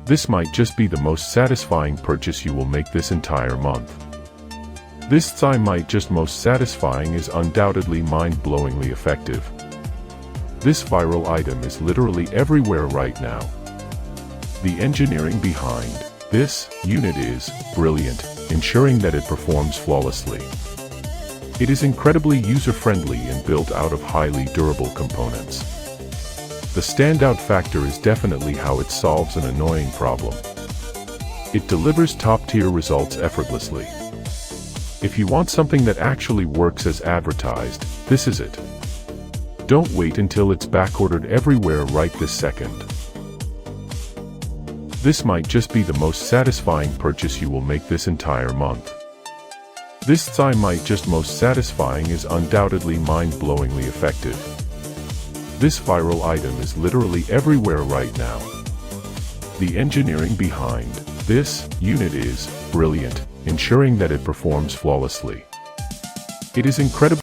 This might just be the most satisfying purchase you will make this entire month. This thsi might just most satisfying is undoubtedly mind-blowingly effective. This viral item is literally everywhere right now. The engineering behind this unit is brilliant, ensuring that it performs flawlessly. It is incredibly user-friendly and built out of highly durable components. The standout factor is definitely how it solves an annoying problem. It delivers top-tier results effortlessly. If you want something that actually works as advertised, this is it. Don't wait until it's backordered everywhere right this second. This might just be the most satisfying purchase you will make this entire month. This thsi might just most satisfying is undoubtedly mind-blowingly effective. This viral item is literally everywhere right now. The engineering behind this unit is brilliant, ensuring that it performs flawlessly. It is incredible.